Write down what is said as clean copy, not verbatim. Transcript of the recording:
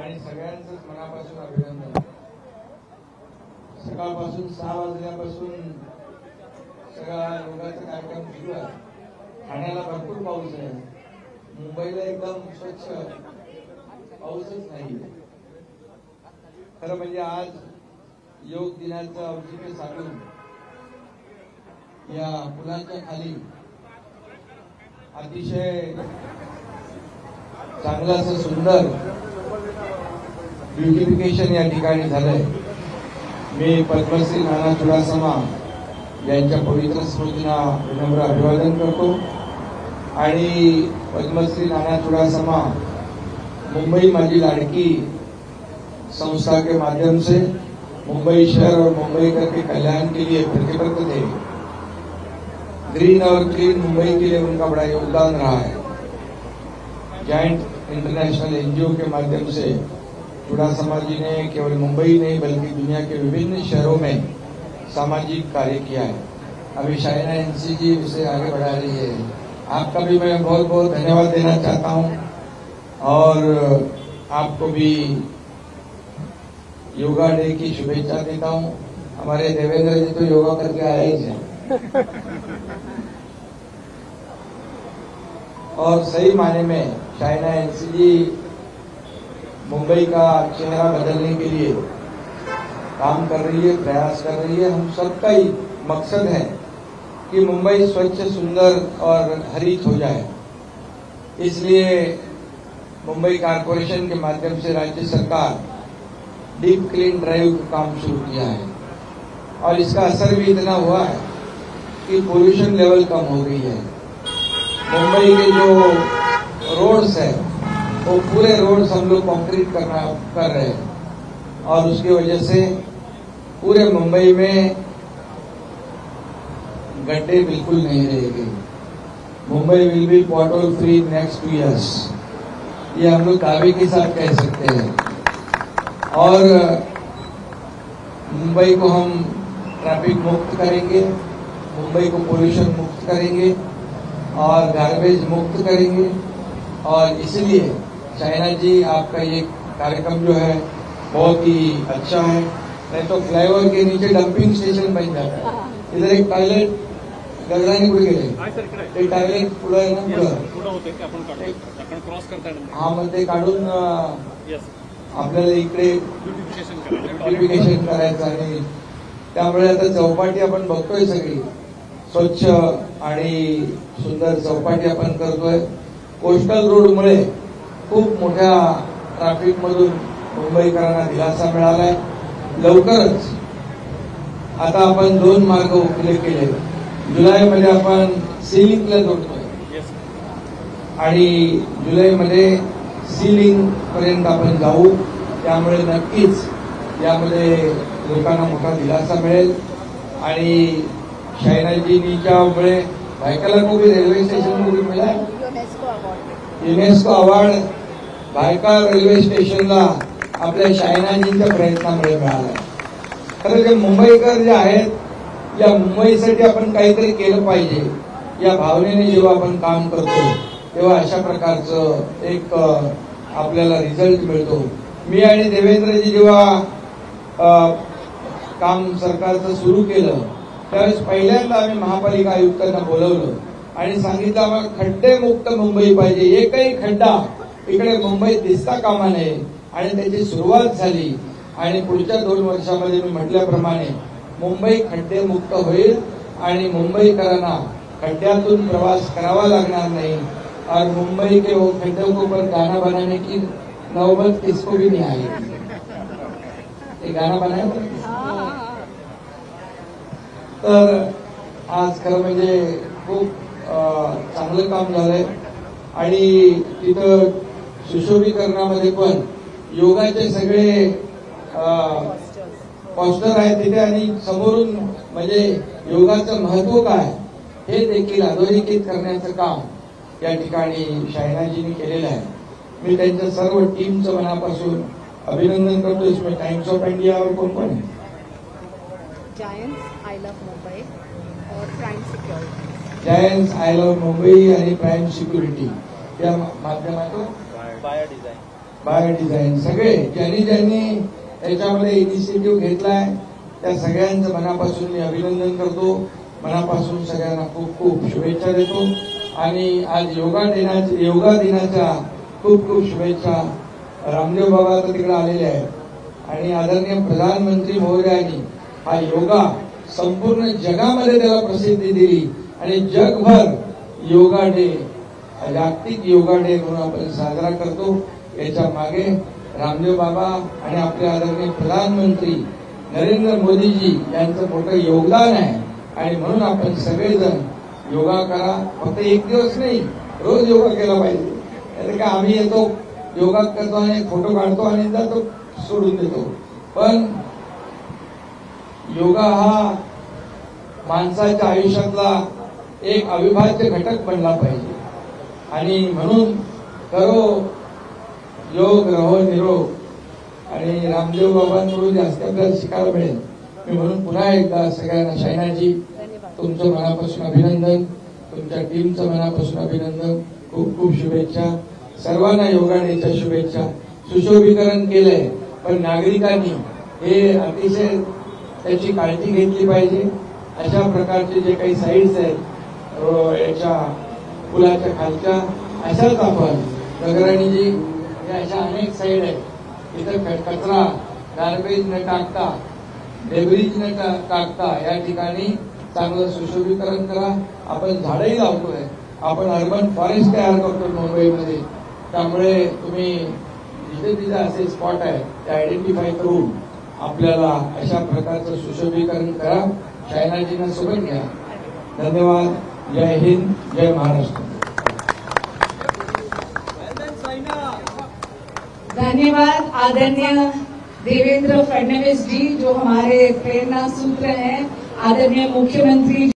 आणि सगळ्यांचंच मनापासून अभिनंदन। सकाळपासून 6 वाजल्यापासून सगळा योगाचा कार्यक्रम सुरू आहे। ठाण्याला भरपूर पाऊस आहे, मुंबईला एकदम स्वच्छ पाऊसच नाही। खरं म्हणजे आज योग दिनाचं औचित्य साधून या पुलाच्या खाली अतिशय चांगलं असं सुंदर ब्युटिफिकेशन या ठिकाणी झालंय। मी पद्मश्री नाना चुडासमा यांच्या पवित्र स्मृतींना विनम्र अभिवादन करतो आणि पद्मश्री नाना चुडासमा मुंबई माझी लाडकी संस्था के माध्यम से मुंबई शहर और मुंबईकर के कल्याण के लिए प्रतिबद्ध थे। ग्रीन और क्लीन मुंबई के लिए उनका बड़ा योगदान रहा है। जॉइंट इंटरनेशनल एनजीओ के माध्यम से चुडासमा जी ने केवल मुंबई नहीं बल्कि दुनिया के विभिन्न शहरों में सामाजिक कार्य किया है। अभी शाइना एनसी जी उसे आगे बढ़ा रही है। आपका भी मैं बहुत बहुत धन्यवाद देना चाहता हूं और आपको भी योगा डे की शुभेच्छा देता हूं। हमारे देवेंद्र जी तो योगा करके आए ही हैं और सही माने में शाइना एनसी जी मुंबई का चेहरा बदलने के लिए काम कर रही है, प्रयास कर रही है। हम सबका ही मकसद है कि मुंबई स्वच्छ, सुंदर और हरित हो जाए। इसलिए मुंबई कॉर्पोरेशन के माध्यम से राज्य सरकार डीप क्लीन ड्राइव का काम शुरू किया है और इसका असर भी इतना हुआ है कि पोल्यूशन लेवल कम हो गई है। मुंबई के जो रोड्स है वो पूरे रोड्स हम लोग कंक्रीट कर रहे हैं और उसकी वजह से पूरे मुंबई में गड्ढे बिल्कुल नहीं रहेंगे। Mumbai will be pothole free next 2 years, ये हम लोग दावे के साथ कह सकते हैं। और मुंबई को हम ट्रैफिक मुक्त करेंगे, मुंबई को पोल्यूशन मुक्त करेंगे और गार्बेज मुक्त करेंगे। और इसलिए शाइना जी आपका ये कार्यक्रम जो है बहुत ही अच्छा है। नहीं तो फ्लाईओवर के नीचे डंपिंग स्टेशन बन जाता है। इधर एक टॉयलेट गगराने कुठे गेले, ते टॉयलेट पुढे आहे ना, हा मग ते काढून आपल्याला इकडे ब्युटिफिकेशन करायचं आणि त्यामुळे आता चौपाटी आपण बघतोय सगळी स्वच्छ आणि सुंदर चौपाटी आपण करतोय। कोस्टल रोडमुळे खूप मोठ्या ट्रॅफिक मधून मुंबईकरांना दिलासा मिळालाय। लवकरच आता आपण 2 मार्ग खुले केले। जुलैमध्ये आपण सीलिंगला जोडतोय आणि जुलैमध्ये सीलिंग पर्यंत आपण जाऊ। त्यामुळे नक्कीच यामध्ये लोकांना मोठा दिलासा मिळेल आणि शाइनाजींच्यामुळे भायखला को भी रेल्वे स्टेशन को भी मिला है युनेस्को अवॉर्ड। भायखला रेल्वे स्टेशनला आपल्या शाइनाजींच्या प्रयत्नामुळे मिळाला। खरं जे मुंबईकर जे आहेत, या मुंबईसाठी आपण काहीतरी केलं पाहिजे या भावनेने जेव्हा आपण काम करतो तेव्हा अशा प्रकारचं एक आपल्याला रिझल्ट मिळतो। मी आणि देवेंद्रजी जेव्हा काम सरकारचं सुरू केलं त्यावेळेस पहिल्यांदा आम्ही महापालिका आयुक्तांना बोलवलं आणि सांगितलं आम्हाला खड्डे मुक्त मुंबई पाहिजे। एकही खड्डा इकडे मुंबईत दिसता कामा नये आणि त्याची सुरुवात झाली आणि पुढच्या 2 वर्षामध्ये मी म्हटल्याप्रमाणे मुंबई खड्डे मुक्त होईल आणि मुंबईकरांना खड्ड्यातून प्रवास करावा लागणार नाही और मुंबई के वो खड्डों के ऊपर गाना बनाने की नौबत किसको भी नहीं आएगी। ये गाना बनाया तर आज खरं म्हणजे खूप चांगलं काम झालंय आणि तिथं सुशोभीकरणामध्ये पण योगाचे सगळे पोस्टर आहेत तिथे आणि समोरून म्हणजे योगाचं महत्व काय हे देखील अधोरेखित करण्याचं काम या ठिकाणी शाइनाजींनी केलेलं आहे। मी त्यांच्या सर्व टीमचं मनापासून अभिनंदन करतो। इसमें टाइम्स ऑफ इंडिया और कोण कोण है? जायंट्स आय लव्ह मुंबई और prime security. Giants I love Mumbai आणि प्राइम सिक्युरिटी या माध्यमातून बाय डिझाईन सगळे ज्यांनी याच्यामध्ये इनिशिएटिव्ह घेतलाय त्या सगळ्यांचं मनापासून मी अभिनंदन करतो. मनापासून सगळ्यांना खूप खूप शुभेच्छा देतो आणि आज योगा दिनाच्या खूप खूप शुभेच्छा. रामदेव बाबा तर तिकडे आलेले आहेत आणि आदरणीय प्रधानमंत्री महोदयांनी हा योगा संपूर्ण जगामध्ये त्याला प्रसिद्धी दिली आणि जगभर योगा डे जागतिक योगा डे म्हणून आपण साजरा करतो. याच्या मागे रामदेव बाबा आणि आपले आदरणीय प्रधानमंत्री नरेंद्र मोदीजी यांचं मोठं योगदान आहे आणि म्हणून आपण सगळेजण योगा करा. फक्त एक दिवस नाही, रोज योगा केला पाहिजे. नाही का आम्ही येतो योगा करतो आणि फोटो काढतो आणि जातो सोडून देतो. पण योगा हा माणसाच्या आयुष्यातला एक अविभाज्य घटक बनला पाहिजे आणि म्हणून करो योग रहो निरोग. आणि रामदेव बाबांकडून जास्त आपल्याला शिकायला मिळेल. मी म्हणून पुन्हा एकदा सगळ्यांना शैनाजी तुमचं मनापासून अभिनंदन, तुमच्या टीमचं मनापासून अभिनंदन, खूप खूप शुभेच्छा. सर्वांना योगा डेच्या शुभेच्छा. सुशोभीकरण केलंय पण नागरिकांनी हे अतिशय त्याची काळजी घेतली पाहिजे. अशा प्रकारचे जे काही साईड्स आहेत याच्या पुलाच्या खालच्या अशाच आपण नगराणीजी अशा अनेक साईड आहेत. इथं कचरा गार्बेज न टाकता डेब्रिज न टाकता या ठिकाणी चांगलं सुशोभीकरण करा. आपण झाडंही लावतोय, आपण अर्बन फॉरेस्ट तयार करतो मुंबईमध्ये. त्यामुळे तुम्ही जिथे जिथे असे स्पॉट आहेत ते आयडेंटिफाय करून आपल्याला अशा प्रकारचं सुशोभीकरण करा. शैनाजींना सोबत घ्या. धन्यवाद. जय हिंद, जय महाराष्ट्र. धन्यवाद आदरणीय देवेंद्र फडणवीस जी, जो हमारे प्रेरणा सूत्र हैं. आदरणीय मुख्यमंत्री